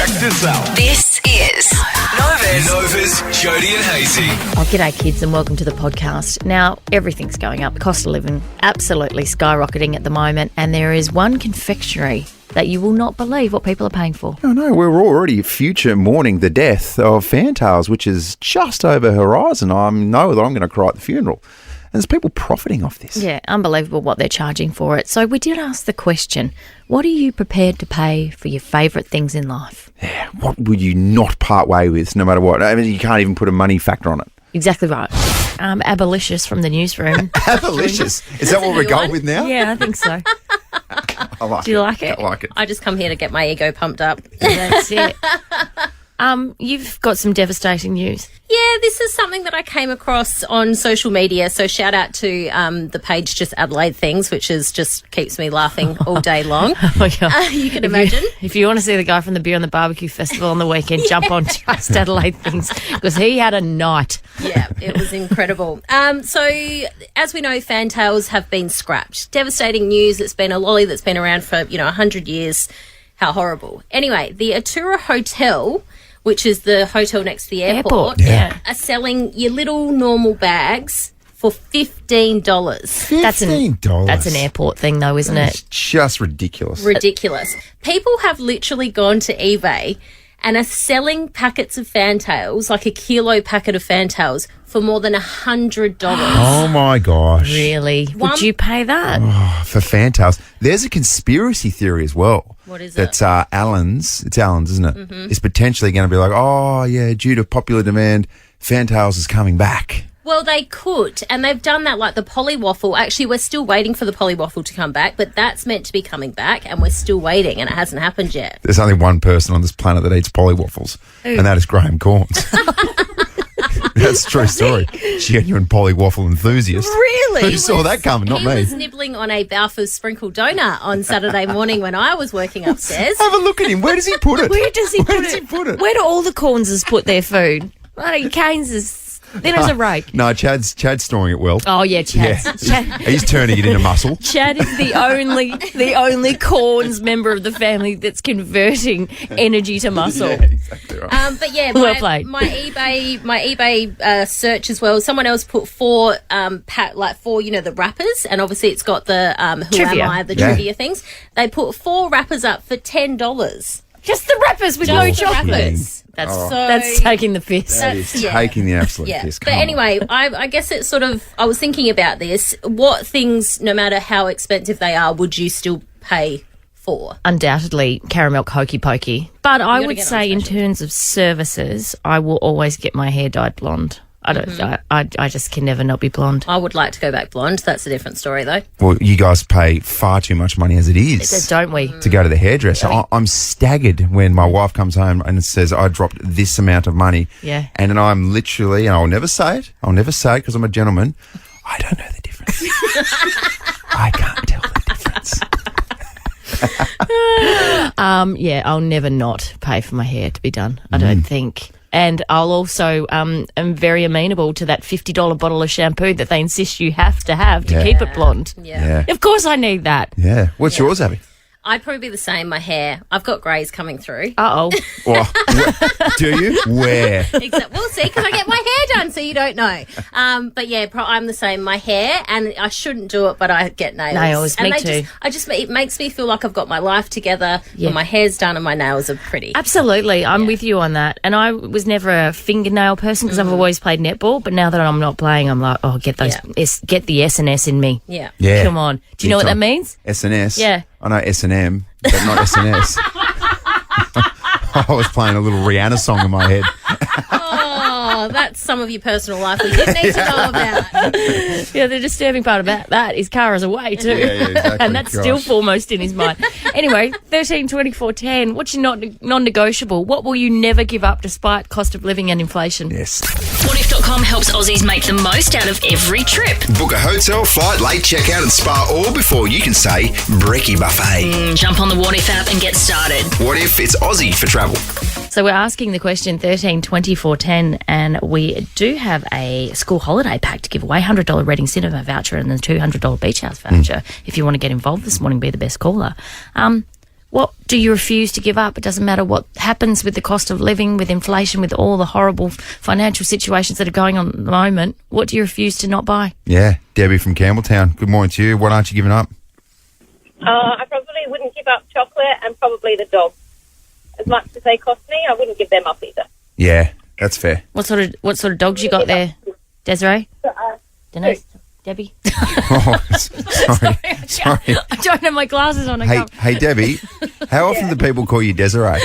Check this out. This is Nova's Jody and Hazy. Oh, g'day kids and welcome to the podcast. Now, everything's going up. The cost of living absolutely skyrocketing at the moment, and there is one confectionery that you will not believe what people are paying for. Oh no, we're already future mourning the death of Fantails, which is just over horizon. I know that I'm going to cry at the funeral. And there's people profiting off this. Yeah, unbelievable what they're charging for it. So we did ask the question, what are you prepared to pay for your favourite things in life? Yeah, what would you not part way with, no matter what? I mean, you can't even put a money factor on it. Exactly right. Abolitious from the newsroom. Abolitious? Is that what we're going with now? Yeah, I think so. I like Do you like it? I like it. I just come here to get my ego pumped up. That's it. You've got some devastating news. Yeah, this is something that I came across on social media. So shout out to the page Just Adelaide Things, which is just keeps me laughing all day long. Oh my God. You can imagine. If you want to see the guy from the Beer on the Barbecue Festival on the weekend, jump on Just Adelaide Things because he had a night. Yeah, it was incredible. So as we know, fantails have been scrapped. Devastating news. It's been a lolly that's been around for, 100 years. How horrible. Anyway, the Atura Hotel, which is the hotel next to the airport, are selling your little normal bags for $15. $15? That's an airport thing though, isn't It's it? just ridiculous. Ridiculous. People have literally gone to eBay and are selling packets of fantails, like a kilo packet of fantails, for more than $100. Oh my gosh. Really? Would you pay that? For Fantails. There's a conspiracy theory as well. What is it? That Allen's, it's Allen's, isn't it? Mm-hmm. Is potentially going to be like, oh yeah, due to popular demand, Fantails is coming back. Well, they could, and they've done that like the Polywaffle. Actually, we're still waiting for the Polywaffle to come back, but that's meant to be coming back, and we're still waiting, and it hasn't happened yet. There's only one person on this planet that eats polywaffles, and that is Graham Corns. That's a true story. Genuine polywaffle enthusiast. Really? Who saw that coming? Not he me. was nibbling on a Balfour's sprinkle donut on Saturday morning when I was working upstairs. Have a look at him. Where does he put it? Where does he put it? Where do all the Cornses put their food? Keynes is... Then there's a rake. No, Chad's storing it well. Oh, yeah, Chad. He's turning it into muscle. Chad is the only Corns member of the family that's converting energy to muscle. Yeah, exactly right. But yeah, Well played. my eBay search as well. Someone else put four, the wrappers, and obviously it's got the who Trivia. am I, the trivia things. They put 4 wrappers up for $10. Just the wrappers with no Just the chocolate. wrappers. That's taking the piss. That is taking the absolute piss. But Come on. anyway, I guess it's sort of, I was thinking about this. What things, no matter how expensive they are, would you still pay for? Undoubtedly caramel hokey pokey. But I gotta would get on say in social. terms of services, I will always get my hair dyed blonde. I don't. I just can never not be blonde. I would like to go back blonde. That's a different story, though. Well, you guys pay far too much money as it is. Don't we? To go to the hairdresser. I'm staggered when my wife comes home and says, I dropped this amount of money. Yeah. And then I'm literally, and I'll never say it because I'm a gentleman, I don't know the difference. I can't tell the difference. Yeah, I'll never not pay for my hair to be done. I don't think. And I'll also am very amenable to that $50 bottle of shampoo that they insist you have to keep it blonde. Yeah. Of course I need that. Yeah. What's yours, Abby? I'd probably be the same. My hair. I've got greys coming through. Uh-oh. Well, do you? Where? We'll see, because I get my hair done, so you don't know. But yeah, I'm the same. My hair, and I shouldn't do it, but I get nails. Me and too. It makes me feel like I've got my life together. Yeah. When my hair's done and my nails are pretty. Absolutely. I'm with you on that. And I was never a fingernail person because I've always played netball. But now that I'm not playing, I'm like, get get the S and S in me. Yeah. Yeah. Come on. Do you know what that means? S&S? Yeah. I know S&M, but not S&S. I was playing a little Rihanna song in my head. Oh, that's some of your personal life we didn't need to know about. Yeah, the disturbing part about that is Kara's away too. Yeah, exactly. And that's still foremost in his mind. Anyway, 13, 24, 10. What's your non-negotiable? What will you never give up despite cost of living and inflation? Yes. Whatif.com helps Aussies make the most out of every trip. Book a hotel, flight, late checkout and spa all before you can say brekkie buffet. Jump on the Whatif app and get started. What if it's Aussie for travel? So we're asking the question 13, 24, 10, and we do have a school holiday pack to give away, $100 Reading Cinema voucher and the $200 Beach House voucher. If you want to get involved this morning, be the best caller. What do you refuse to give up? It doesn't matter what happens with the cost of living, with inflation, with all the horrible financial situations that are going on at the moment. What do you refuse to not buy? Yeah, Debbie from Campbelltown. Good morning to you. What aren't you giving up? I probably wouldn't give up chocolate and probably the dog. As much as they cost me, I wouldn't give them up either. Yeah, that's fair. What sort of dogs you got there, Desiree? Dunno. Debbie? Oh, sorry. I don't have my glasses on. Hey, Debbie, how often do people call you Desiree?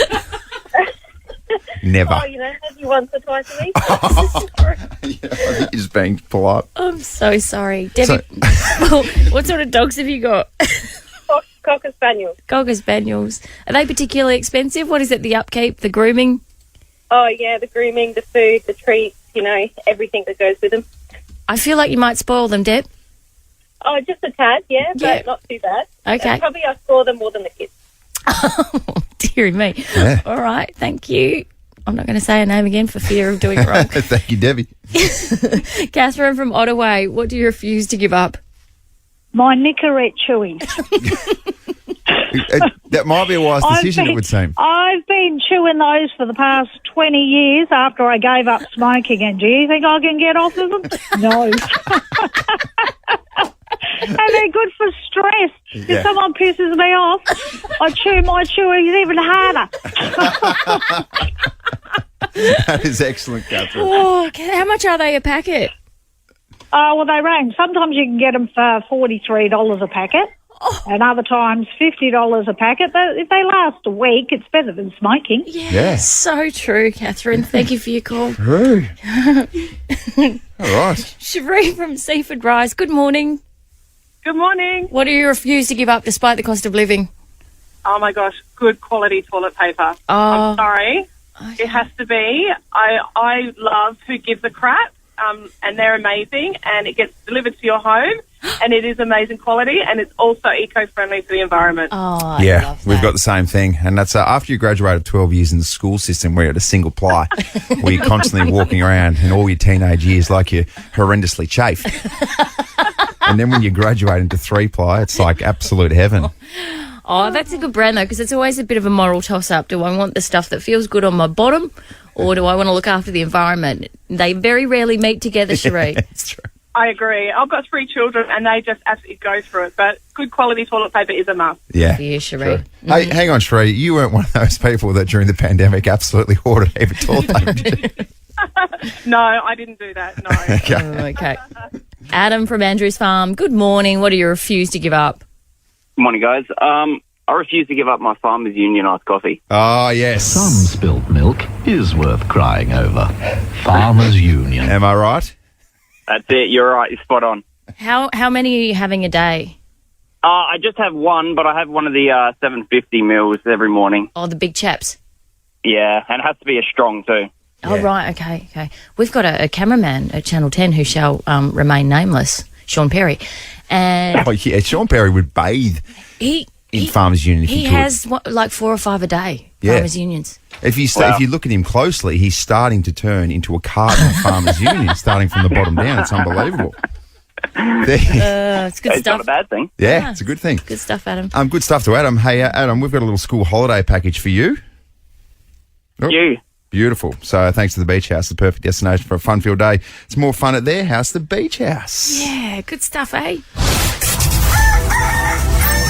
Never. Oh, maybe once or twice a week. I think you're just being polite. I'm so sorry. Debbie, what sort of dogs have you got? Cocker Spaniels. Cocker Spaniels. Are they particularly expensive? What is it, the upkeep, the grooming? Oh, yeah, the grooming, the food, the treats, everything that goes with them. I feel like you might spoil them, Deb. Oh, just a tad, but not too bad. Okay. Probably I spoil them more than the kids. Oh, dearie me. Yeah. All right, thank you. I'm not going to say her name again for fear of doing it wrong. Thank you, Debbie. Catherine from Ottaway, what do you refuse to give up? My Nicorette Chewies. That might be a wise decision, it would seem. I've been chewing those for the past 20 years after I gave up smoking. And do you think I can get off of them? No. And they're good for stress. Yeah. If someone pisses me off, I chew my Chewies even harder. That is excellent, Catherine. Oh, how much are they a packet? Well, they range. Sometimes you can get them for $43 a packet. And other times $50 a packet. But if they last a week, it's better than smoking. Yeah. So true, Catherine. Thank you for your call. True. All right. Cherie from Seaford Rise, good morning. Good morning. What do you refuse to give up despite the cost of living? Oh, my gosh, good quality toilet paper. Oh. I'm sorry. Okay. It has to be. I love Who Gives a Crap, and they're amazing, and it gets delivered to your home, and it is amazing quality, and it's also eco-friendly for the environment. Oh, I yeah, love that. we've got the same thing, and that's after you graduate 12 years in the school system where you're at a single ply, where you're constantly walking around in all your teenage years like you're horrendously chafed. And then when you graduate into 3-ply, it's like absolute heaven. Oh, that's a good brand, though, because it's always a bit of a moral toss-up. Do I want the stuff that feels good on my bottom, or do I want to look after the environment? They very rarely meet together, Cherie. It's true. I agree. I've got 3 children, and they just absolutely go through it. But good quality toilet paper is a must. Yeah. Yeah, Cherie. True. Hey, hang on, Cherie. You weren't one of those people that during the pandemic absolutely hoarded a heap of toilet paper, did you? No, I didn't do that, no. Okay. Adam from Andrews Farm, good morning. What do you refuse to give up? Good morning, guys. I refuse to give up my Farmers Union iced coffee. Oh, yes. Some spilt milk is worth crying over. Farmers Union. Am I right? That's it. You're right. You're spot on. How many are you having a day? I just have one, but I have one of the 750 mils every morning. Oh, the big chaps. Yeah, and it has to be a strong too. Oh, right. Okay. We've got a cameraman at Channel 10 who shall remain nameless, Sean Perry. And Oh, yeah. Sean Perry would bathe in Farmers Union if he he could. has like 4 or 5 a day, Yeah. Farmers Unions. If you look at him closely, he's starting to turn into a carton of Farmers Union, starting from the bottom down. It's unbelievable. It's good It's stuff. not a bad thing. Yeah, it's a good thing. Good stuff, Adam. Good stuff to Adam. Hey, Adam, we've got a little school holiday package for you. Oh, You. beautiful. So thanks to the Beach House, the perfect destination for a fun-filled day. It's more fun at their house, the Beach House. Yeah, good stuff, eh?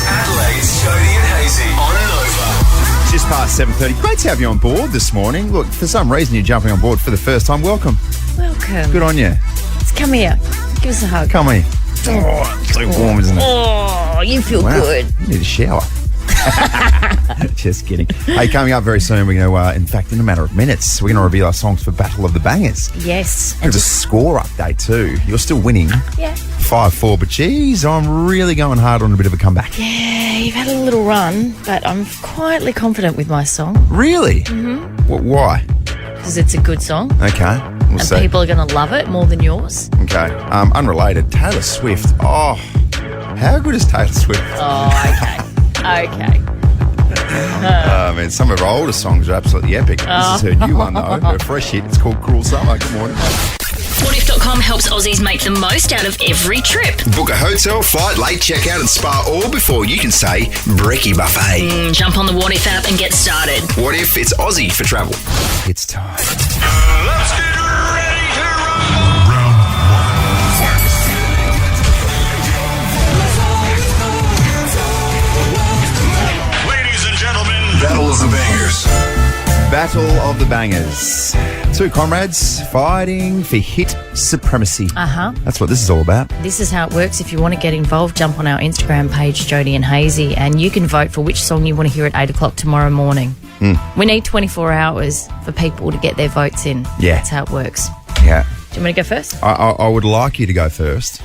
Adelaide's Jody and Hazy on Nova. Just past 7:30. Great to have you on board this morning. Look, for some reason you're jumping on board for the first time. Welcome. Welcome. Good on you. Let's come here. Give us a hug. Come here. Oh, it's so warm, isn't it? Oh, you feel Wow. good. You need a shower. Just kidding. Hey, coming up very soon, we're going to, in fact, in a matter of minutes, we're going to reveal our songs for Battle of the Bangers. Yes. There's a score update too. You're still winning. Yeah. 5-4, but geez, I'm really going hard on a bit of a comeback. Yeah, you've had a little run, but I'm quietly confident with my song Really? Mm-hmm. Why? because it's a good song Okay, we'll and see. people are going to love it more than yours. Okay, unrelated. Taylor Swift. Oh, how good is Taylor Swift? Oh, okay. I mean, some of her older songs are absolutely epic. This is her new one though, her fresh hit. It's called Cruel Summer. Good morning. Whatif.com helps Aussies make the most out of every trip. Book a hotel, flight, late checkout and spa all before you can say brekkie buffet. Jump on the Whatif app and get started. What if it's Aussie for travel? It's time. Let's get ready to rumble. Round one. Ladies and gentlemen, Battle of the Bangers. Battle of the Bangers. Two comrades fighting for hit supremacy. That's what this is all about. This is how it works. If you want to get involved, jump on our Instagram page, Jody and Hazy, and you can vote for which song you want to hear at 8 o'clock tomorrow morning. We need 24 hours for people to get their votes in. Yeah. That's how it works. Yeah. Do you want me to go first? I would like you to go first.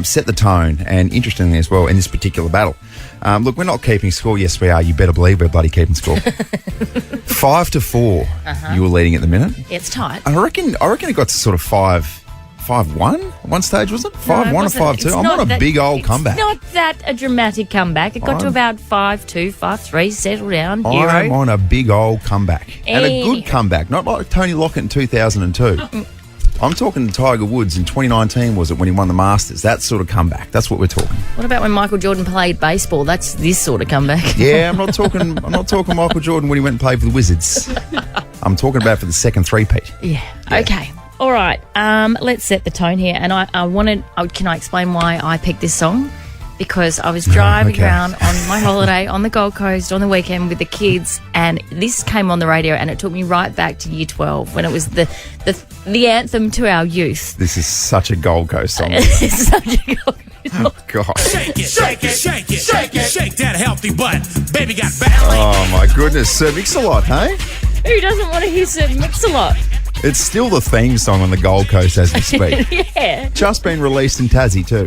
Set the tone, and interestingly as well, in this particular battle. Look, we're not keeping score. Yes, we are. You better believe we're bloody keeping score. 5-4. You were leading at the minute. Yeah, it's tight. I reckon it got to sort of 5-1 at one stage, was it? 5-1 or 5-2? I'm on a big old comeback. It's not that a dramatic comeback. It got to about 5-2, 5-3, settle down, hero. I'm on a big old comeback. And a good comeback. Not like Tony Lockett in 2002. I'm talking Tiger Woods in 2019, was it, when he won the Masters? That sort of comeback. That's what we're talking. What about when Michael Jordan played baseball? That's this sort of comeback. Yeah, I'm not talking Michael Jordan when he went and played for the Wizards. I'm talking about for the second three-peat. Yeah. Okay. All right. Let's set the tone here. And I wanted. Can I explain why I picked this song? Because I was driving around on my holiday on the Gold Coast on the weekend with the kids, and this came on the radio, and it took me right back to year 12 when it was the anthem to our youth. This is such a Gold Coast song. It's such a Gold Coast song. Oh, God. Shake it, shake it, shake it, shake it, shake that healthy butt. Baby got ballet. Oh, my goodness. Sir Mix-a-Lot, hey? Who doesn't want to hear Sir Mix-a-Lot? It's still the theme song on the Gold Coast as we speak. Yeah. Just been released in Tassie too.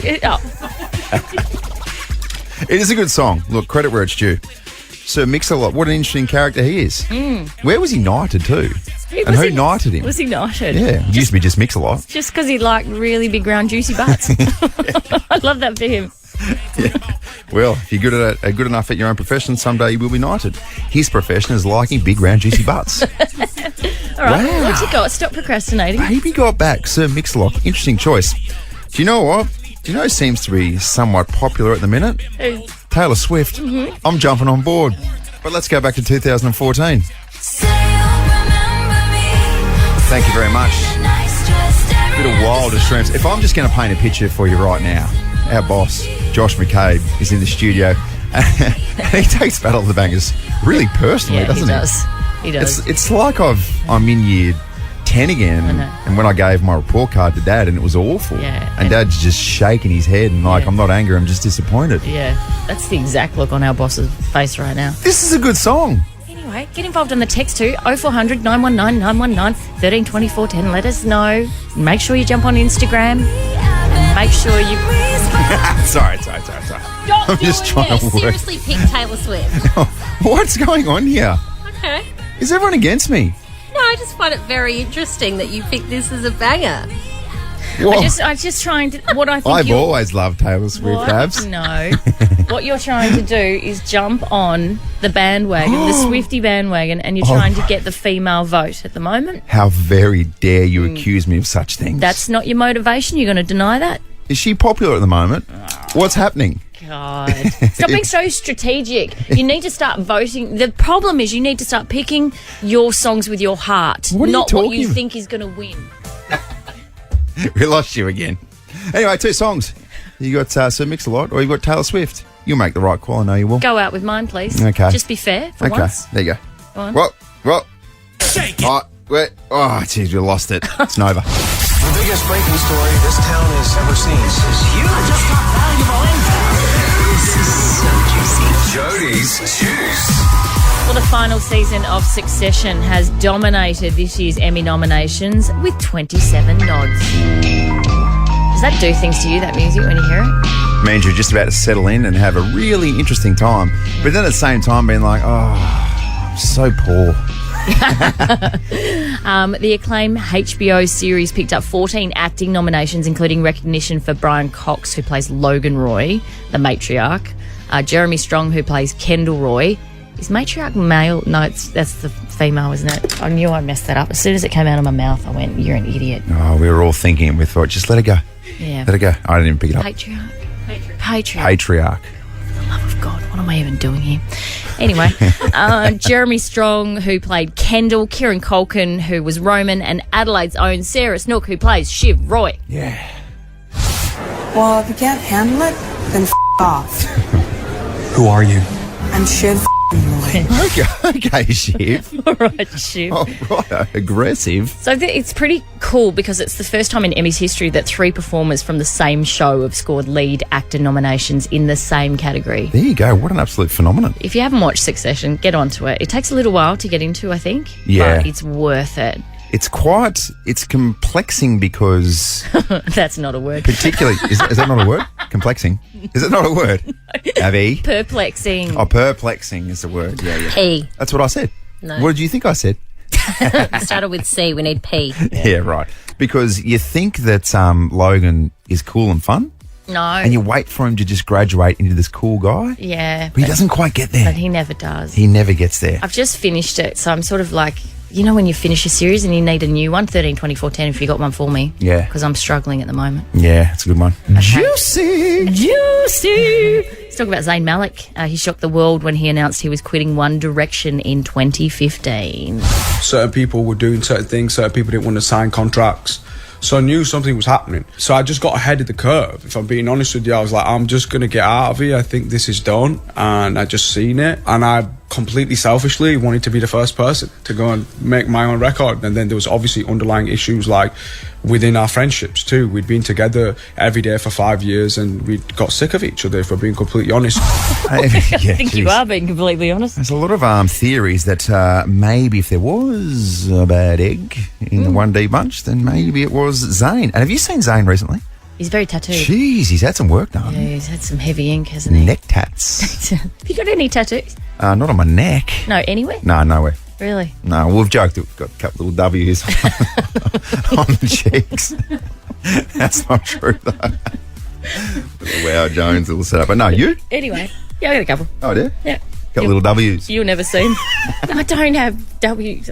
It is a good song. Look, credit where it's due. Sir Mix-a-Lot, what an interesting character he is. Where was he knighted to? And who knighted him? Was he knighted? Yeah, it used to be just Mix-a-Lot. Just because he liked really big, round, juicy butts. I love that for him. Yeah. Well, if you're good enough at your own profession, someday you will be knighted. His profession is liking big, round, juicy butts. All right, what you got? Stop procrastinating. Baby got back. Sir Mix-a-Lot. Interesting choice. Do you know what? Do you know who seems to be somewhat popular at the minute? Who? Taylor Swift. I'm jumping on board. But let's go back to 2014. Thank you very much. Bit of wildest dreams. If I'm just going to paint a picture for you right now, our boss, Josh McCabe, is in the studio. He takes Battle of the Bangers really personally, doesn't he? He does. It's like I'm in year 10 again, and when I gave my report card to Dad, and it was awful. Yeah. And Dad's just shaking his head and like, I'm not angry, I'm just disappointed. Yeah, that's the exact look on our boss's face right now. This is a good song. Anyway, get involved on the text too, 0400 919 919 13 24 10. Let us know. Make sure you jump on Instagram. Make sure you... Sorry. I'm just trying to work. Seriously pick Taylor Swift. What's going on here? Okay. Is everyone against me? No, I just find it very interesting that you picked this as a banger. Well, I'm just trying to... What I think I've always loved Taylor Swift, Abs. No. What you're trying to do is jump on the bandwagon, the Swiftie bandwagon, and you're trying to get the female vote at the moment. How very dare you accuse me of such things. That's not your motivation. You're going to deny that? Is she popular at the moment? What's happening? God. Stop being so strategic. You need to start voting. The problem is you need to start picking your songs with your heart, not what you think is going to win. We lost you again. Anyway, two songs. You got Sir Mix-a-Lot or you got Taylor Swift. You'll make the right call, I know you will. Go out with mine, please. Okay. Just be fair for once. There you go. Go on. Well. Shake it. Jeez, we lost it. It's Nova. The biggest breaking story this town has ever seen is huge. I just got valuable info. Jody's Juice. Well, the final season of Succession has dominated this year's Emmy nominations with 27 nods. Does that do things to you, that music, when you hear it? Means you're just about to settle in and have a really interesting time. But then at the same time being like, I'm so poor. The acclaimed HBO series picked up 14 acting nominations, including recognition for Brian Cox, who plays Logan Roy, the matriarch. Jeremy Strong, who plays Kendall Roy, Is matriarch male? No, that's the female, isn't it? I knew I messed that up. As soon as it came out of my mouth, I went, you're an idiot. Oh, we were all thinking and we thought, just let it go. Yeah. Let it go. I didn't even pick it up. Patriarch. For the love of God, what am I even doing here? Anyway, Jeremy Strong, who played Kendall, Kieran Culkin, who was Roman, and Adelaide's own Sarah Snook, who plays Shiv Roy. Yeah. Well, if you can't handle it, then off. Who are you? I'm Shiv Roy. Okay, Shiv. All right, Shiv. Oh, right, aggressive. So it's pretty cool because it's the first time in Emmys history that 3 performers from the same show have scored lead actor nominations in the same category. There you go. What an absolute phenomenon. If you haven't watched Succession, get onto it. It takes a little while to get into, I think. Yeah. But it's worth it. It's complexing because... That's not a word. Particularly, is that not a word? Complexing. Is it not a word? Abby? Perplexing. Oh, perplexing is the word. Yeah. P. That's what I said. No. What did you think I said? It started with C. We need P. Yeah, right. Because you think that Logan is cool and fun. No. And you wait for him to just graduate into this cool guy. Yeah. But he doesn't quite get there. But he never does. He never gets there. I've just finished it, so I'm sort of like... You know when you finish a series and you need a new one? 13, 24, 10, if you got one for me. Yeah. Because I'm struggling at the moment. Yeah, it's a good one. Okay. Juicy! Let's talk about Zayn Malik. He shocked the world when he announced he was quitting One Direction in 2015. Certain people were doing certain things, certain people didn't want to sign contracts. So I knew something was happening. So I just got ahead of the curve. If I'm being honest with you, I was like, I'm just going to get out of here. I think this is done. And I just seen it. And I completely selfishly wanted to be the first person to go and make my own record. And then there was obviously underlying issues like within our friendships too. We'd been together every day for 5 years and we got sick of each other, if we're being completely honest. I think you are being completely honest. There's a lot of theories that maybe if there was a bad egg in the 1D bunch, then maybe it was Zayn. And have you seen Zayn recently? He's very tattooed. Jeez, he's had some work done. Yeah, he's had some heavy ink, hasn't he? Neck tats. Have you got any tattoos? Not on my neck. No, anywhere? No, nowhere. Really? No, we've joked that we've got a couple little W's on the cheeks. That's not true, though. Wow, Jones will set up. But no, you? Anyway, yeah, I got a couple. Oh, do you? Yeah. Couple little W's. You'll never see them. I don't have W's.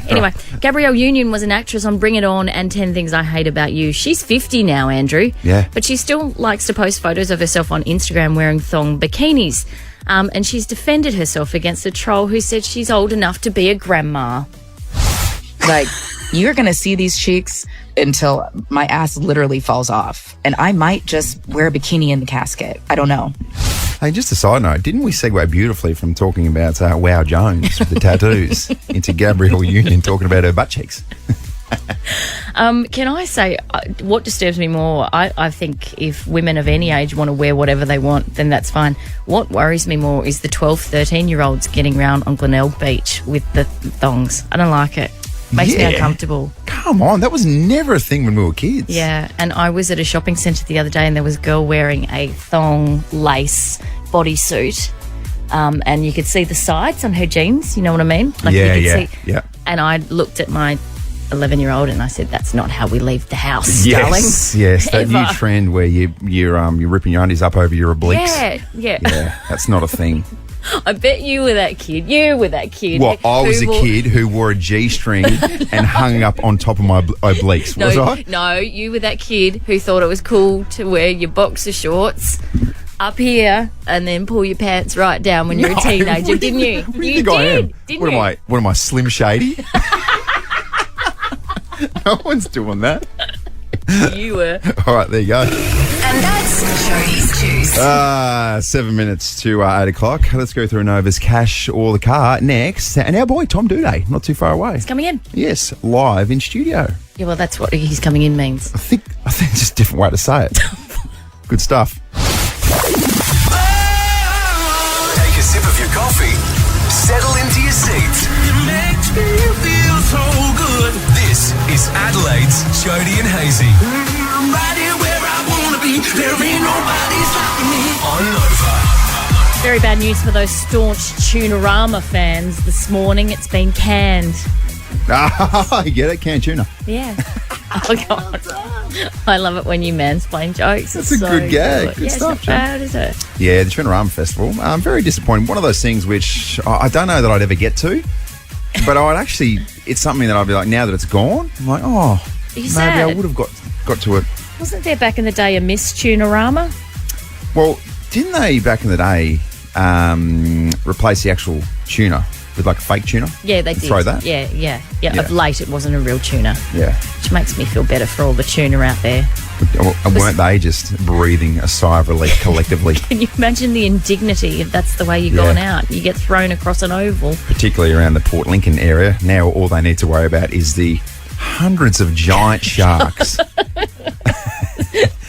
Anyway, Gabrielle Union was an actress on Bring It On and 10 Things I Hate About You. She's 50 now, Andrew. Yeah. But she still likes to post photos of herself on Instagram wearing thong bikinis. And she's defended herself against a troll who said she's old enough to be a grandma. Like, you're going to see these cheeks until my ass literally falls off. And I might just wear a bikini in the casket. I don't know. Hey, just a side note, didn't we segue beautifully from talking about Wow Jones with the tattoos into Gabrielle Union talking about her butt cheeks? Can I say what disturbs me more? I think if women of any age want to wear whatever they want, then that's fine. What worries me more is the 12, 13-year-olds getting around on Glenelg Beach with the thongs. I don't like it. Makes me uncomfortable. Come on, that was never a thing when we were kids. Yeah, and I was at a shopping centre the other day and there was a girl wearing a thong lace bodysuit. And you could see the sides on her jeans, you know what I mean? Like you could see. Yeah. And I looked at my 11-year-old and I said, that's not how we leave the house, darling. Yes, that new trend where you're ripping your undies up over your obliques. Yeah. Yeah, that's not a thing. I bet you were that kid. What, I was a kid who wore a G-string and hung up on top of my obliques, was I? No, you were that kid who thought it was cool to wear your boxer shorts up here and then pull your pants right down when you're a teenager, didn't you? You did, didn't you? What am I, Slim Shady? No one's doing that. You were. All right, there you go. And that's Jody's Juice. 7 minutes to 8 o'clock. Let's go through Nova's Cash or the Car next. And our boy Tom Duday, not too far away. He's coming in. Yes, live in studio. Yeah, well, that's what he's coming in means. I think it's just a different way to say it. Good stuff. Take a sip of your coffee. Settle into your seats. It makes me feel so good. This is Adelaide's Jody and Hazy. I'm right here where I wanna be. There ain't nobody stopping me. On Nova. Very bad news for those staunch Tunarama fans this morning. It's been canned. I get it, canned tuna. Yeah. Oh, God. I love it when you mansplain jokes. That's a good gag. Good stuff, it's not bad, is it? Yeah, the Chewies Festival. Very disappointing. One of those things which I don't know that I'd ever get to, but it's something that I'd be like, now that it's gone, I'm like, maybe sad? I would have got to it. Wasn't there back in the day a Miss Tunerama? Well, didn't they back in the day replace the actual tuna with like a fake tuna? Yeah, they did. Throw that? Yeah. Of late, it wasn't a real tuna. Yeah. Which makes me feel better for all the tuna out there. Weren't they just breathing a sigh of relief collectively? Can you imagine the indignity if that's the way you're going out? You get thrown across an oval. Particularly around the Port Lincoln area. Now all they need to worry about is the hundreds of giant sharks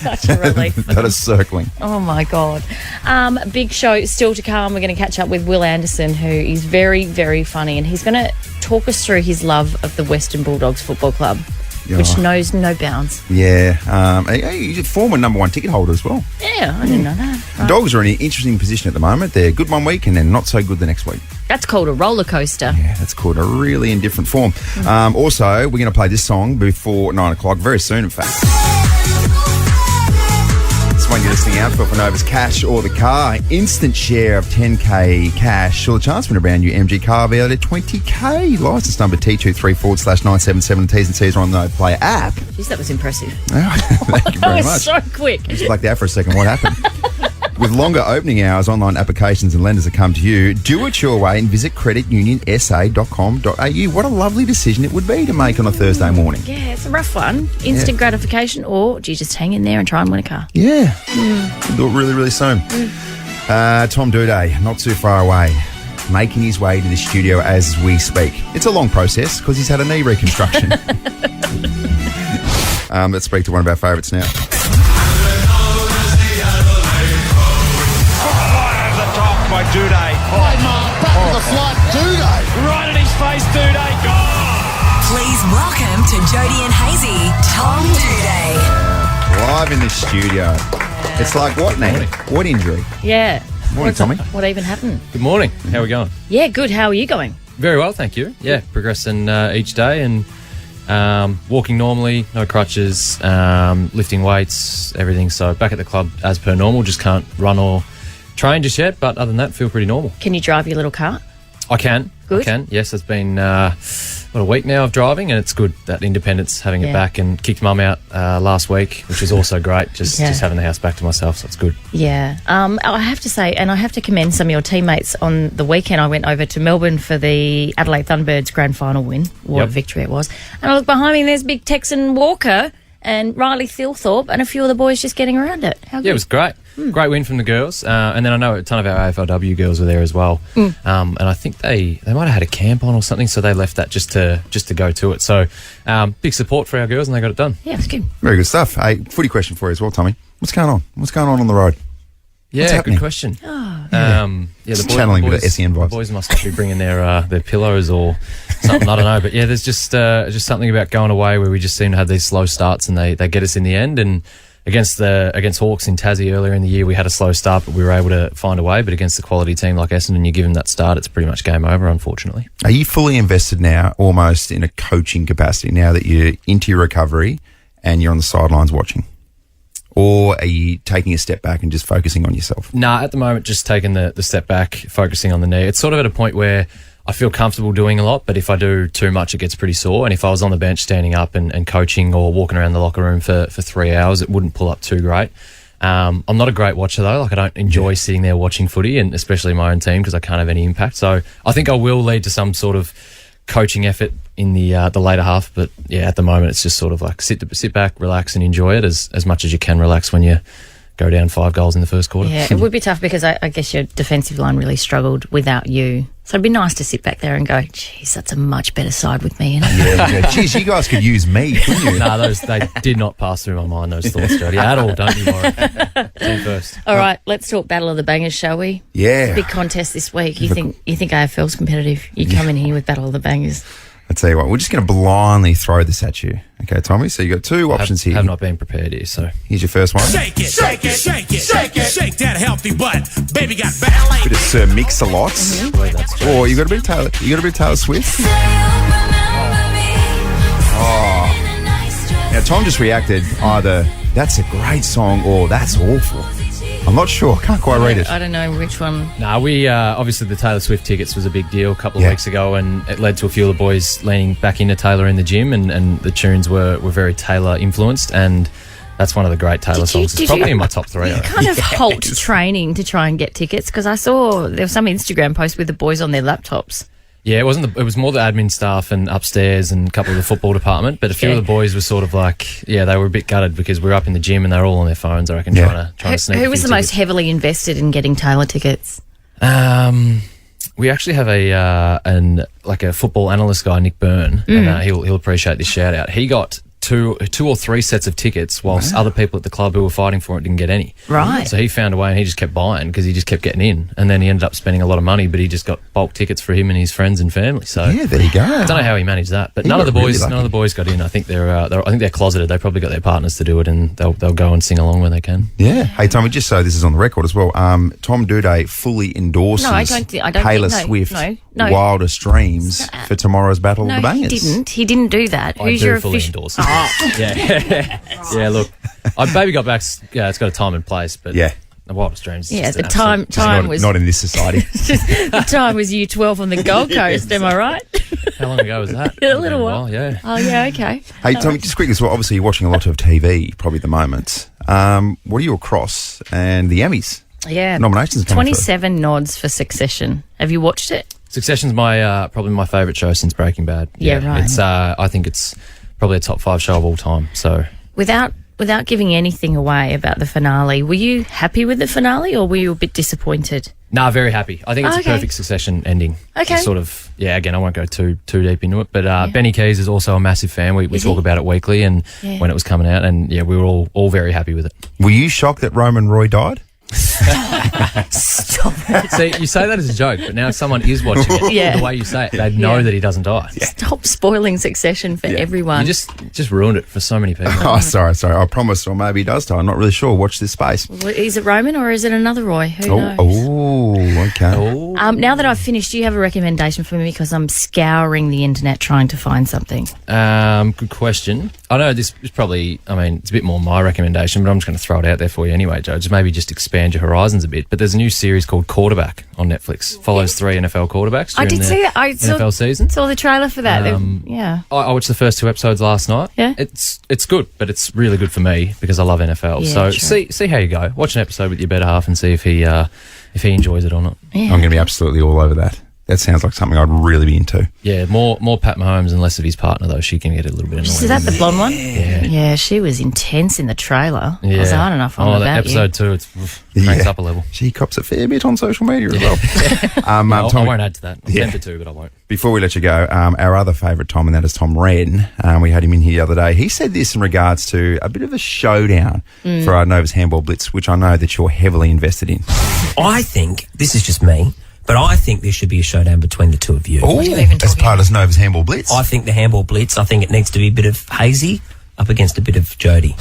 Such a relief. that are circling. Oh, my God. Big show still to come. We're going to catch up with Will Anderson, who is very, very funny, and he's going to talk us through his love of the Western Bulldogs Football Club, which knows no bounds. Yeah. He's a former number one ticket holder as well. Yeah, I didn't know that. The Dogs are in an interesting position at the moment. They're good one week and then not so good the next week. That's called a roller coaster. Yeah, that's called a really indifferent form. Also, we're going to play this song before 9 o'clock, very soon, in fact. This one you're listening out for Nova's Cash or the Car. Instant share of 10K cash or the chance to win a brand new MG car valued at 20K. Licence number T234/977. T's and C's are on the Nova Player app. Jeez, that was impressive. Thank you very That was much. so quick. I just blacked out for a second. What happened? With longer opening hours, online applications and lenders that come to you, do it your way and visit creditunionsa.com.au. What a lovely decision it would be to make on a Thursday morning. Yeah, it's a rough one. Instant gratification, or do you just hang in there and try and win a car? Yeah. Do it really, really soon. Tom Duday, not too far away, making his way to the studio as we speak. It's a long process because he's had a knee reconstruction. Let's speak to one of our favourites now. By Duday. Back to the flight, Duday. Right in his face, Duday. Please welcome to Jody and Hazy, Tom Duday. Live in the studio. It's like, what now? What injury? Yeah. Morning, Tommy. What even happened? Good morning. How are we going? Yeah, good. How are you going? Very well, thank you. Yeah, progressing each day and walking normally, no crutches, lifting weights, everything. So back at the club as per normal, just can't run or train just yet, but other than that, feel pretty normal. Can you drive your little car? I can. Good. I can. Yes, it's been a week now of driving, and it's good, that independence, having it back, and kicked mum out last week, which was also great, just having the house back to myself, so it's good. Yeah. I have to say, and I have to commend some of your teammates. On the weekend, I went over to Melbourne for the Adelaide Thunderbirds grand final win. What a victory it was. And I look behind me, and there's big Texan Walker and Riley Thilthorpe and a few of the boys just getting around it. How good? Yeah, it was great. Great win from the girls. And then I know a ton of our AFLW girls were there as well. And I think they might have had a camp on or something, so they left that just to go to it. So big support for our girls, and they got it done. Yeah, it was good. Very good stuff. Hey, footy question for you as well, Tommy. What's going on? What's going on the road? Yeah, good question. Channeling a bit of SEN vibes. The boys must be bringing their pillows or something. I don't know, but yeah, there's just something about going away where we just seem to have these slow starts, and they get us in the end. And against Hawks in Tassie earlier in the year, we had a slow start, but we were able to find a way. But against a quality team like Essendon, you give them that start, it's pretty much game over, unfortunately. Are you fully invested now, almost in a coaching capacity, now that you're into your recovery and you're on the sidelines watching? Or are you taking a step back and just focusing on yourself? Nah, at the moment, just taking the step back, focusing on the knee. It's sort of at a point where I feel comfortable doing a lot, but if I do too much, it gets pretty sore. And if I was on the bench standing up and coaching or walking around the locker room for 3 hours, it wouldn't pull up too great. I'm not a great watcher, though. Like, I don't enjoy sitting there watching footy, and especially my own team, because I can't have any impact. So I think I will lead to some sort of coaching effort in the later half, but yeah, at the moment it's just sort of like sit back, relax, and enjoy it as much as you can relax when you go down 5 goals in the first quarter. Yeah, it would be tough because I guess your defensive line really struggled without you. So it'd be nice to sit back there and go, geez, that's a much better side with me in it. Yeah. Geez, you guys could use me, couldn't you? No, they did not pass through my mind, those thoughts, Jody, at all. Don't you worry. Team first. All right, let's talk Battle of the Bangers, shall we? Yeah. Big contest this week. You think AFL's competitive? You come in here with Battle of the Bangers. I tell you what, we're just going to blindly throw this at you. Okay, Tommy? So you've got two options here. I have not been prepared here, so. Here's your first one. Shake it, shake it, shake it, shake it, shake that healthy butt. Baby got ballet. Bit of Sir Mix-a-Lots. Or you got a bit of Taylor Swift. Oh. Now, Tom just reacted either that's a great song or that's awful. I'm not sure. Can't quite read it. I don't know which one. No, we obviously the Taylor Swift tickets was a big deal a couple of weeks ago, and it led to a few of the boys leaning back into Taylor in the gym, and the tunes were very Taylor influenced, and that's one of the great Taylor songs. It's probably in my top 3. You kind of halt training to try and get tickets, because I saw there was some Instagram post with the boys on their laptops. Yeah, it was more the admin staff and upstairs and a couple of the football department, but a few of the boys were sort of like, they were a bit gutted because we were up in the gym and they were all on their phones, I reckon, trying to sneak. Who was the most heavily invested in getting Taylor tickets? We actually have a football analyst guy, Nick Byrne, and he'll appreciate this shout out. He got two or three sets of tickets whilst other people at the club who were fighting for it didn't get any. Right. So he found a way and he just kept buying because he just kept getting in, and then he ended up spending a lot of money, but he just got bulk tickets for him and his friends and family. So there you go. I don't know how he managed that, but none of the boys got in. I think they're closeted. They probably got their partners to do it, and they'll go and sing along when they can. Yeah. Hey, Tommy, just so this is on the record as well, Tom Duday fully endorses Taylor Swift Wildest Dreams for tomorrow's Battle of the Bangers. He didn't do that. Who's your official? Yeah, look, Baby Got Back's, it's got a time and place, but the Wildest Dreams is just the time was... Not in this society. The time was year 12 on the Gold Coast, am I right? How long ago was that? A little while. Yeah. Oh, yeah, okay. Hey, Tommy, just quickly as well, obviously you're watching a lot of TV probably at the moment. What are you across and the Emmys? Yeah. Nominations coming 27 nods for Succession. Have you watched it? Succession's my probably my favourite show since Breaking Bad. Yeah, right. It's I think it's probably a top 5 show of all time. So without giving anything away about the finale, were you happy with the finale or were you a bit disappointed? Nah, very happy. I think it's a perfect Succession ending. Okay. Sort of, again, I won't go too deep into it, but Benny Keys is also a massive fan. We talk about it weekly and when it was coming out, and we were all very happy with it. Were you shocked that Roman Roy died? Stop it. See, you say that as a joke, but now if someone is watching it, the way you say it, they know that he doesn't die. Stop spoiling Succession for everyone. You just ruined it for so many people. Oh, sorry. I promise, or maybe he does die. I'm not really sure. Watch this space. Well, is it Roman or is it another Roy? Who knows? Oh, okay. Now that I've finished, do you have a recommendation for me? Because I'm scouring the internet trying to find something. Good question. I know this is probably, it's a bit more my recommendation, but I'm just going to throw it out there for you anyway, Joe. Just expand your horizons a bit. But there's a new series called Quarterback on Netflix. Follows 3 NFL quarterbacks during I did see that. I NFL season. Saw the trailer for that. I watched the first 2 episodes last night. Yeah. It's good, but it's really good for me because I love NFL. Yeah, so see how you go. Watch an episode with your better half and see if he enjoys it or not. Yeah. I'm going to be absolutely all over that. That sounds like something I'd really be into. Yeah, more Pat Mahomes and less of his partner, though. She can get a little bit annoying. Is that the blonde one? Yeah. Yeah, she was intense in the trailer. Yeah. I was like, I don't know if I'm about episode 2, it's cranks up a level. She cops a fair bit on social media as well. I won't add to that. I'm tempted to, but I won't. Before we let you go, our other favourite Tom, and that is Tom Wren. We had him in here the other day. He said this in regards to a bit of a showdown for our Nova's Handball Blitz, which I know that you're heavily invested in. I think, this is just me, but I think there should be a showdown between the two of you. Oh, as part of Nova's Handball Blitz? I think the Handball Blitz, I think it needs to be a bit of Hazy up against a bit of Jody.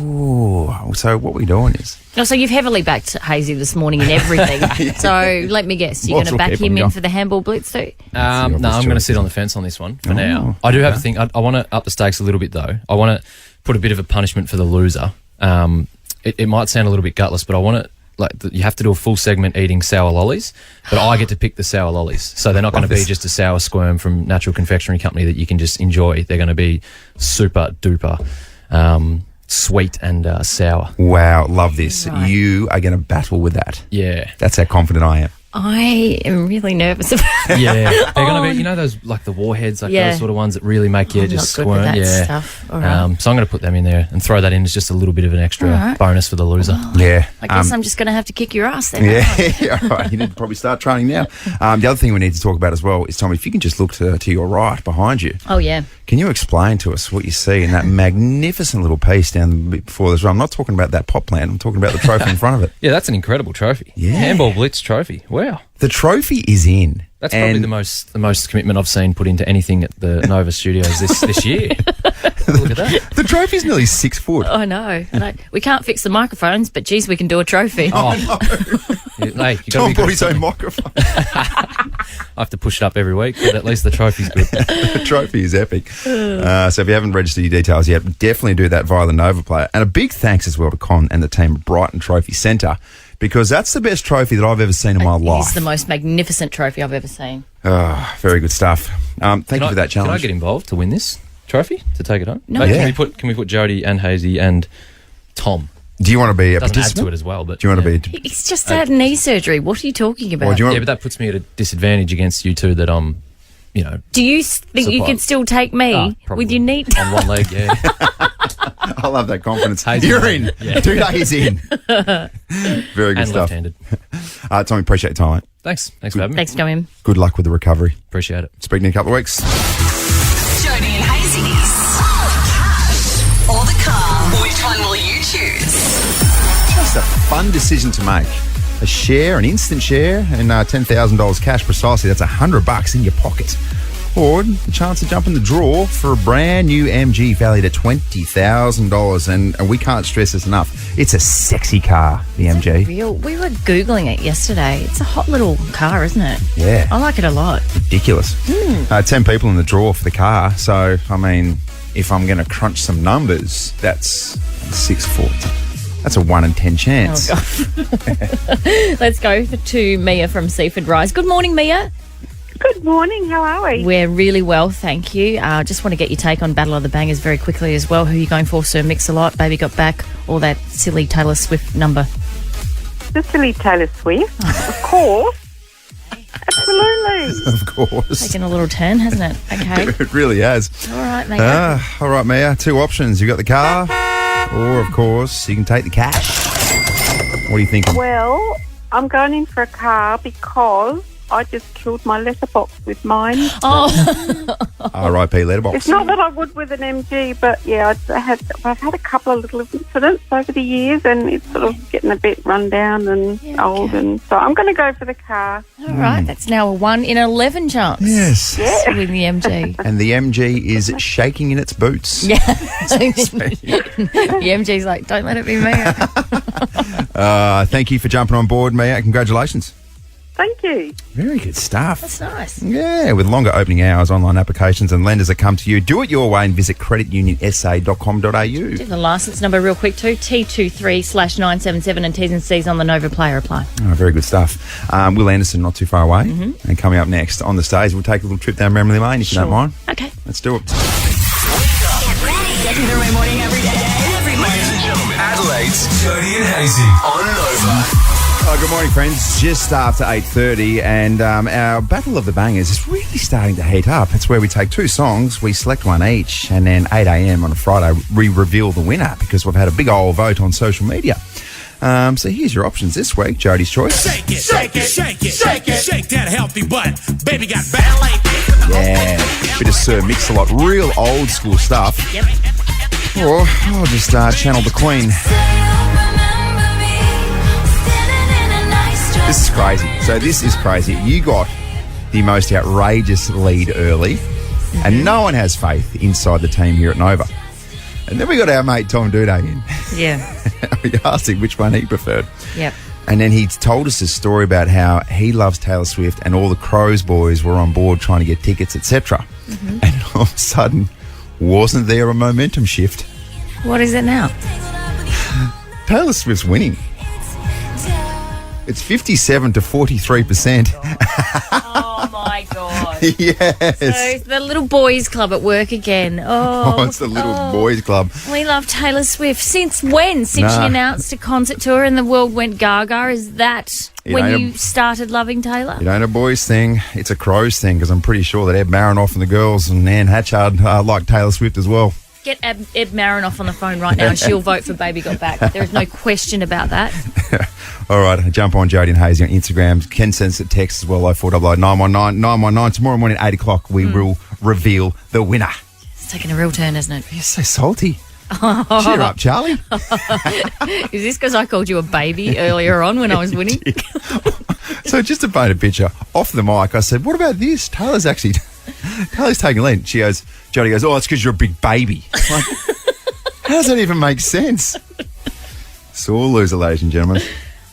Ooh, so what we're doing is... Oh, so you've heavily backed Hazy this morning in everything. So let me guess, you're going to back him in for the Handball Blitz too? No, I'm going to sit on the fence on this one for now. I do have a thing. I want to up the stakes a little bit though. I want to put a bit of a punishment for the loser. It might sound a little bit gutless, but I want to... you have to do a full segment eating sour lollies, but I get to pick the sour lollies. So they're not going to be just a sour squirm from Natural Confectionery Company that you can just enjoy. They're going to be super duper sweet and sour. Wow, love this. Right. You are going to battle with that. Yeah. That's how confident I am. I am really nervous about it. Yeah, they're going to be, those like the warheads, like those sort of ones that really make you just squirm. Stuff. All right. So I'm going to put them in there and throw that in as just a little bit of an extra bonus for the loser. Oh, yeah. I guess I'm just going to have to kick your ass then. Yeah, all right. You need to probably start training now. The other thing we need to talk about as well is, Tommy, if you can just look to your right behind you. Oh, yeah. Can you explain to us what you see in that magnificent little piece down before this? I'm not talking about that pot plant. I'm talking about the trophy in front of it. Yeah, that's an incredible trophy. Yeah. Handball Blitz trophy. Wow. The trophy is in. That's probably the most commitment I've seen put into anything at the Nova Studios this year. Look at that. The trophy's nearly 6 foot. I know. We can't fix the microphones, but geez, we can do a trophy. Oh, no. Hey, Tom bought his own microphone. I have to push it up every week, but at least the trophy's good. The trophy is epic. So if you haven't registered your details yet, definitely do that via the Nova Player. And a big thanks as well to Con and the team at Brighton Trophy Centre, because that's the best trophy that I've ever seen in my life. It's the most magnificent trophy I've ever seen. Oh, very good stuff. Thank you for that challenge. Can I get involved to win this trophy, to take it home? No. Mate, Yeah. Can we put Jody and Hazy and Tom? Do you want to be a Doesn't participant? add to it as well, but do you want to be? He's just had knee surgery. What are you talking about? Yeah, but that puts me at a disadvantage against you two that I'm, Do you think you Supply. could still take me probably. with your knee? on one leg, yeah. I love that confidence. Hazy, You're mate. in. Yeah. 2 days in. Very good And stuff. left-handed. Tommy, appreciate your time, mate. Thanks for having me. Thanks for coming. Good luck with the recovery. Appreciate it. Speak in a couple of weeks. Jody and Hazy's cash or the car. Which one will you choose? Just a fun decision to make. A share, an instant share, and $10,000 cash precisely. That's $100 in your pocket. Or the chance to jump in the draw for a brand new MG valued at $20,000. And we can't stress this enough. It's a sexy car, the MG. Real. We were Googling it yesterday. It's a hot little car, isn't it? Yeah. I like it a lot. Ridiculous. 10 people in the draw for the car. So, I mean, if I'm going to crunch some numbers, that's 640. That's a 1 in 10 chance. Oh, God. Let's go to Mia from Seaford Rise. Good morning, Mia. Good morning. How are we? We're really well, thank you. Just want to get your take on Battle of the Bangers very quickly as well. Who are you going for, Sir Mix-a-Lot, Baby Got Back, or that silly Taylor Swift number? The silly Taylor Swift, of course. Absolutely. Of course. Taking a little turn, hasn't it? Okay. It really has. All right, Mia. All right, Mia. 2 options. You've got the car, or, of course, you can take the cash. What are you thinking? Well, I'm going in for a car because I just killed my letterbox with mine. Oh. R.I.P. letterbox. It's not that I would with an MG, but yeah, I've had a couple of little incidents over the years, and it's sort of getting a bit run down and old, and so I'm going to go for the car. All right, that's now a 1 in 11 chance. Yes. Yeah. With the MG. And the MG is shaking in its boots. Yeah. The MG's like, don't let it be me. Thank you for jumping on board, Mia. Congratulations. Thank you. Very good stuff. That's nice. Yeah, with longer opening hours, online applications and lenders that come to you. Do it your way and visit creditunionsa.com.au. Do the licence number real quick too, T23/977, and T's and C's on the Nova Player apply. Oh, very good stuff. Will Anderson not too far away. And coming up next on the stage, we'll take a little trip down memory lane if you don't mind. Okay. Let's do it. Get through my morning every day. Every morning. Ladies and gentlemen, Adelaide's Jody and Hazy on Nova. Good morning, friends. Just after 8:30, and our Battle of the Bangers is really starting to heat up. It's where we take 2 songs, we select one each, and then 8 a.m. on a Friday, we reveal the winner because we've had a big old vote on social media. So here's your options this week. Jody's choice. Shake it, shake it, shake it, shake it, shake that healthy butt. Baby got ballet. Yeah, bit of Sir Mix-a-Lot, real old school stuff. Yep. Or I'll just channel the Queen. This is crazy. So this is crazy. You got the most outrageous lead early, and no one has faith inside the team here at Nova. And then we got our mate Tom Duday in. Yeah. We asked him which one he preferred. Yep. And then he told us a story about how he loves Taylor Swift and all the Crows boys were on board trying to get tickets, etc. And all of a sudden, wasn't there a momentum shift? What is it now? Taylor Swift's winning. It's 57 to 43%. Oh, my God. Yes. So the little boys club at work again. Oh, It's the little boys club. We love Taylor Swift. Since when? Since she Nah. announced a concert tour and the world went gaga? Is that It when ain't you started loving Taylor? It ain't a boys thing, it's a Crows thing, because I'm pretty sure that Ed Marinoff and the girls and Anne Hatchard like Taylor Swift as well. Get Ed Marinoff on the phone right now and she'll vote for Baby Got Back. There is no question about that. All right, jump on Jody and Hazy on Instagram. Ken sends a text as well, 0400 919 919. Tomorrow morning at 8 o'clock, we will reveal the winner. It's taking a real turn, isn't it? You're so salty. Cheer up, Charlie. Is this because I called you a baby earlier on when I was winning? So just to paint a picture, off the mic, I said, what about this? Taylor's taking a lead. Jody goes, oh, it's because you're a big baby. Like, how does that even make sense? Sore loser, ladies and gentlemen.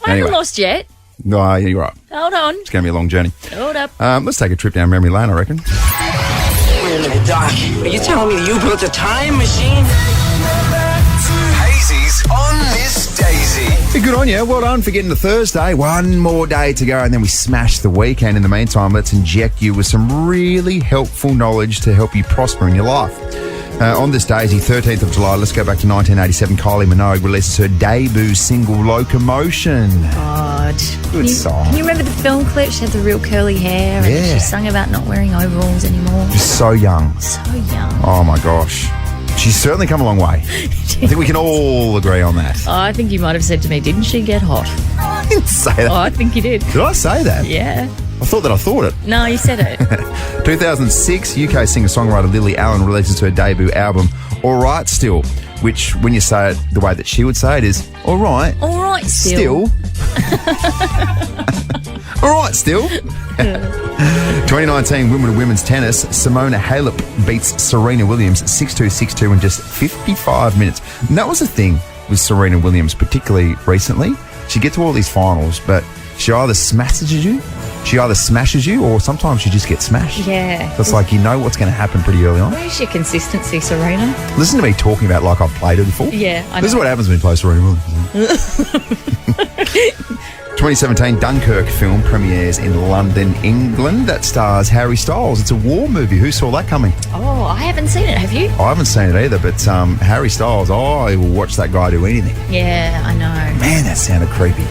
I haven't lost yet. No, yeah, you're right. Hold on. It's going to be a long journey. Hold up. Let's take a trip down memory lane, I reckon. Wait a minute, Doc. Are you telling me you built a time machine? Hazy's on Miss Daisy. Hey, good on you. Well done for getting to Thursday. One more day to go, and then we smash the weekend. In the meantime, let's inject you with some really helpful knowledge to help you prosper in your life. On this Daisy, 13th of July, let's go back to 1987. Kylie Minogue releases her debut single, Locomotion. God. Good song. Can you remember the film clip? She had the real curly hair and Yeah. she sang about not wearing overalls anymore. Just so young. So young. Oh, my gosh. She's certainly come a long way. I think we can all agree on that. Oh, I think you might have said to me, didn't she get hot? I didn't say that. Oh, I think you did. Did I say that? Yeah. I thought that I thought it. No, you said it. 2006, UK singer-songwriter Lily Allen releases her debut album, All Right Still, which, when you say it the way that she would say it, is all right. All right, still. All right, still. 2019 Wimbledon Women's Tennis, Simona Halep beats Serena Williams 6-2, 6-2 in just 55 minutes. And that was the thing with Serena Williams, particularly recently. She gets to all these finals, but she either smashes you, or sometimes she just gets smashed. Yeah. So it's like you know what's going to happen pretty early on. Where's your consistency, Serena? Listen to me talking about it like I've played her before. Yeah, I know. This is what happens when you play Serena Williams. 2017 Dunkirk film premieres in London, England. That stars Harry Styles. It's a war movie. Who saw that coming? Oh, I haven't seen it. Have you? I haven't seen it either, but Harry Styles, I will watch that guy do anything. Yeah, I know. Man, that sounded creepy.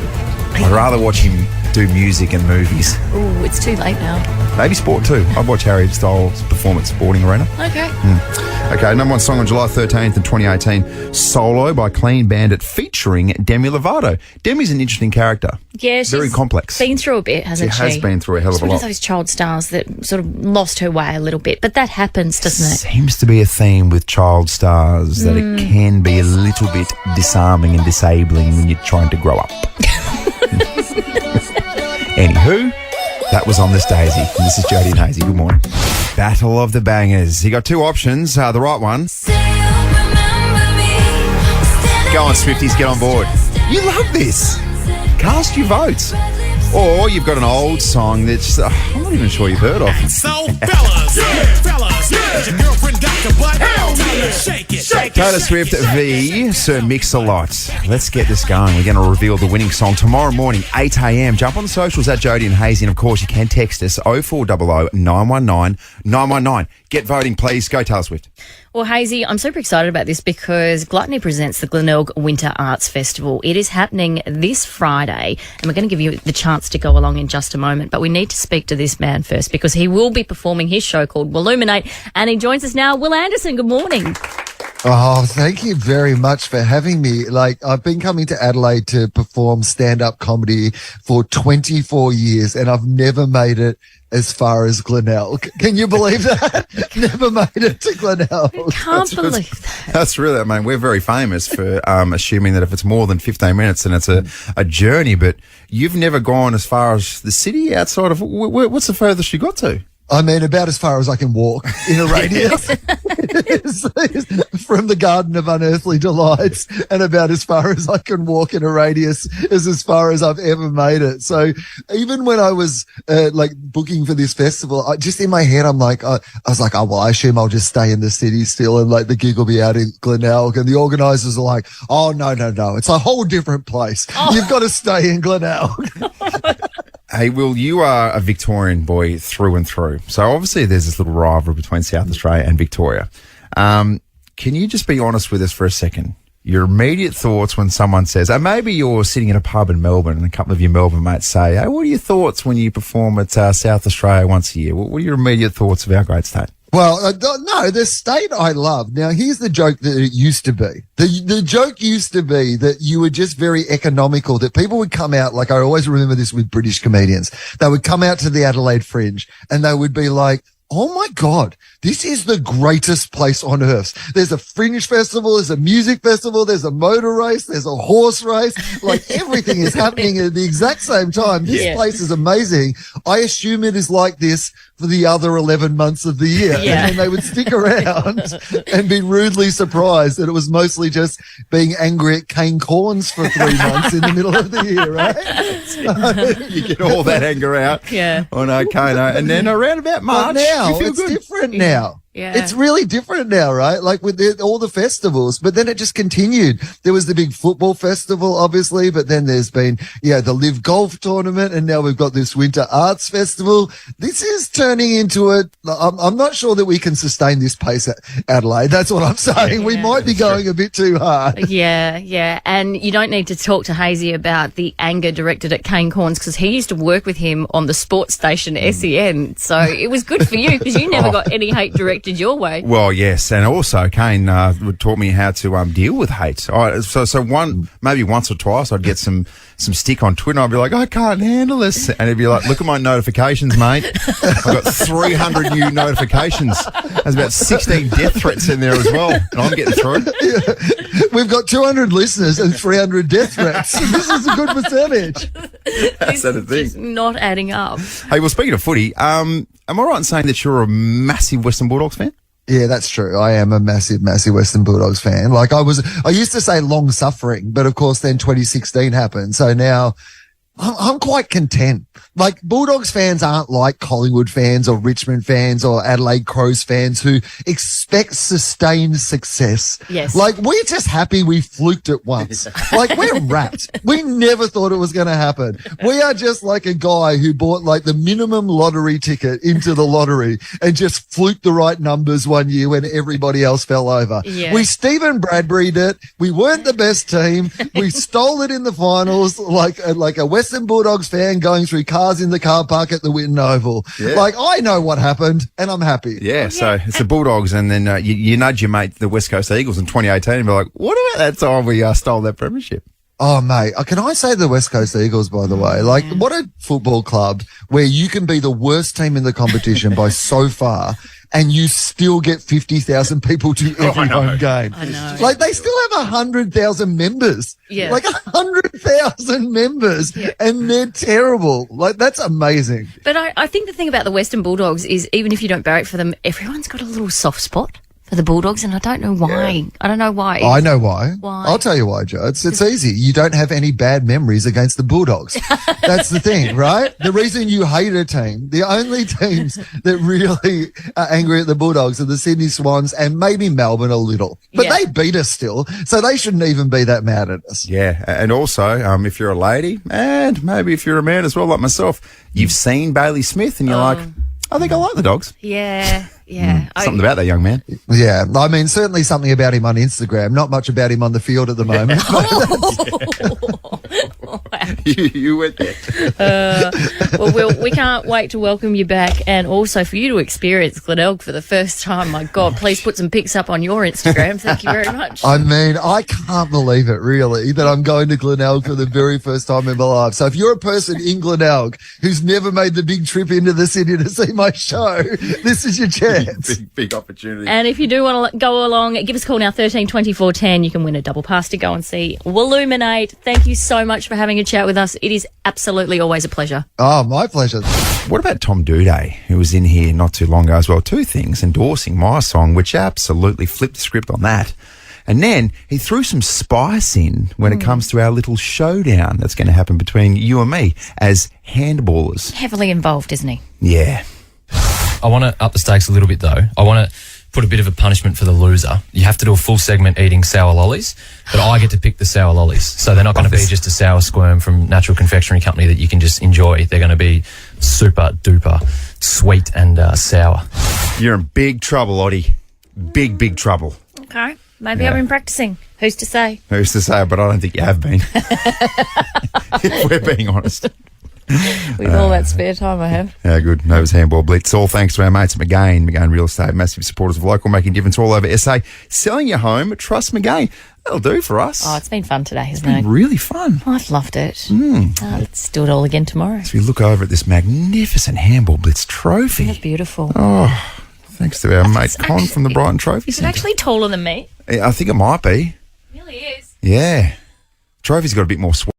I'd rather watch him do music and movies. Oh, it's too late now. Maybe sport too. I'd watch Harry Styles perform at Sporting Arena. Okay. Okay, number one song on July 13th in 2018, Solo by Clean Bandit featuring Demi Lovato. Demi's an interesting character. Yeah, she's very complex. Been through a bit, hasn't she? She has been through a hell of She's a one lot. of those child stars that sort of lost her way a little bit, but that happens, doesn't it? Seems to be a theme with child stars that it can be a little bit disarming and disabling when you're trying to grow up. Anywho, that was On This Daisy. And this is Jody and Hazy. Good morning. Battle of the Bangers. You got two options. The right one. Go on, Swifties, get on board. You love this. Cast your votes. Or you've got an old song that's I'm not even sure you've heard of. So, fellas, has your girlfriend got your butt? Shake it, shake it. Taylor Swift v Sir Mix-a-Lot. Let's get this going. We're going to reveal the winning song tomorrow morning, 8 a.m. Jump on the socials at Jody and Hazy. And, of course, you can text us 0400 919 919. Get voting, please. Go Taylor Swift. Well, Hazy, I'm super excited about this because Gluttony presents the Glenelg Winter Arts Festival. It is happening this Friday, and we're going to give you the chance to go along in just a moment. But we need to speak to this man first because he will be performing his show called Willuminate, and he joins us now. Will Anderson, good morning. Oh, thank you very much for having me. Like, I've been coming to Adelaide to perform stand-up comedy for 24 years, and I've never made it as far as Glenelg. Can you believe that? Never made it to Glenelg. Can't believe that. That's really, I mean, we're very famous for assuming that if it's more than 15 minutes, then it's a journey. But you've never gone as far as the city outside of, what's the furthest you got to? I mean, about as far as I can walk in a radius. From the Garden of Unearthly Delights, and about as far as I can walk in a radius is as far as I've ever made it. So even when I was like booking for this festival, just in my head, I'm like, I was like, oh, well, I assume I'll just stay in the city still, and like the gig will be out in Glenelg. And the organisers are like, oh, no. It's a whole different place. Oh. You've got to stay in Glenelg. Hey, Will, you are a Victorian boy through and through. So obviously there's this little rivalry between South Australia and Victoria. Can you just be honest with us for a second? Your immediate thoughts when someone says, maybe you're sitting in a pub in Melbourne and a couple of your Melbourne mates say, hey, what are your thoughts when you perform at South Australia once a year? What are your immediate thoughts of our great state? Well, no, the state I love. Now, here's the joke that it used to be. The joke used to be that you were just very economical, that people would come out, like I always remember this with British comedians. They would come out to the Adelaide Fringe and they would be like, oh my God, this is the greatest place on earth. There's a fringe festival, there's a music festival, there's a motor race, there's a horse race. Like everything is happening at the exact same time. This place is amazing. I assume it is like this for the other 11 months of the year. Yeah. And then they would stick around and be rudely surprised that it was mostly just being angry at cane corns for 3 months in the middle of the year, right? You get all that anger out on Kano. And then around about March, but now you feel it's good. different now. Yeah. It's really different now, right? Like with all the festivals, but then it just continued. There was the big football festival, obviously, but then there's been, the Live Golf tournament, and now we've got this Winter Arts Festival. This is turning into I'm not sure that we can sustain this pace at Adelaide. That's what I'm saying. We might be going a bit too hard. Yeah. And you don't need to talk to Hazy about the anger directed at Kane Corns because he used to work with him on the sports station SEN. So it was good for you because you never got any hate directed your way. Well, yes, and also Kane taught me how to deal with hate. So maybe once or twice I'd get some stick on Twitter and I'd be like, I can't handle this. And he'd be like, look at my notifications, mate. I've got 300 new notifications. There's about 16 death threats in there as well. And I'm getting through. Yeah. We've got 200 listeners and 300 death threats. This is a good percentage. That's the thing. Just not adding up. Hey, well, speaking of footy, am I right in saying that you're a massive Western Bulldogs fan? Yeah, that's true. I am a massive Western Bulldogs fan. Like I used to say long suffering, but of course then 2016 happened. So now I'm quite content. Like Bulldogs fans aren't like Collingwood fans or Richmond fans or Adelaide Crows fans who expect sustained success. Yes. Like we're just happy we fluked it once. Like we're wrapped. We never thought it was going to happen. We are just like a guy who bought like the minimum lottery ticket into the lottery and just fluked the right numbers one year when everybody else fell over. Yeah. We Stephen Bradbury'd it. We weren't the best team. We stole it in the finals like a Western Bulldogs fan going through cars in the car park at the Whitten Oval. Yeah. Like, I know what happened, and I'm happy. Yeah, so it's the Bulldogs, and then you nudge your mate, the West Coast Eagles, in 2018, and be like, what about that time we stole that premiership? Oh, mate, can I say the West Coast Eagles, by the way? Like, what a football club where you can be the worst team in the competition by so far, and you still get 50,000 people to every home game. I know. Like, they still have 100,000 members. Yeah. Like, 100,000 members, and they're terrible. Like, that's amazing. But I think the thing about the Western Bulldogs is even if you don't barrack for them, everyone's got a little soft spot for the Bulldogs, and I don't know why. Yeah. I don't know why. I know why. Why? I'll tell you why, Joe. It's easy. You don't have any bad memories against the Bulldogs. That's the thing, right? The reason you hate a team, the only teams that really are angry at the Bulldogs are the Sydney Swans and maybe Melbourne a little. But they beat us still, so they shouldn't even be that mad at us. Yeah, and also, if you're a lady, and maybe if you're a man as well, like myself, you've seen Bailey Smith and you're like, I think I like the Dogs. Yeah. Something about that young man. Yeah, I mean, certainly something about him on Instagram. Not much about him on the field at the moment. You went there. Well, we can't wait to welcome you back and also for you to experience Glenelg for the first time. My God, please put some pics up on your Instagram. Thank you very much. I mean, I can't believe it, really, that I'm going to Glenelg for the very first time in my life. So if you're a person in Glenelg who's never made the big trip into the city to see my show, this is your chance. Big opportunity. And if you do want to go along, give us a call now, 13 24 10. You can win a double pass to go and see Willuminate. Thank you so much for having a chat with us. It is absolutely always a pleasure. Oh, my pleasure. What about Tom Duday, who was in here not too long ago as well? Two things, endorsing my song, which absolutely flipped the script on that. And then he threw some spice in when it comes to our little showdown that's going to happen between you and me as handballers. Heavily involved, isn't he? Yeah. I want to up the stakes a little bit, though. I want to put a bit of a punishment for the loser. You have to do a full segment eating sour lollies, but I get to pick the sour lollies. So they're not going to be just a sour squirm from Natural Confectionery Company that you can just enjoy. They're going to be super duper sweet and sour. You're in big trouble, Oddie. Big trouble. Okay. Maybe I've been practicing. Who's to say? Who's to say, but I don't think you have been. If we're being honest. With all that spare time I have. Yeah, good. That was Handball Blitz. All thanks to our mates at McGain Real Estate, massive supporters of local, making a difference all over SA. Selling your home, trust McGain. That'll do for us. Oh, it's been fun today, hasn't It's been really fun. I've loved it. Let's do it all again tomorrow. So we look over at this magnificent Handball Blitz trophy. It's beautiful. Oh, thanks to our mate Con from the Brighton Trophy Is it Centre. actually taller than me? I think it might be. It really is. Yeah. Trophy's got a bit more swag.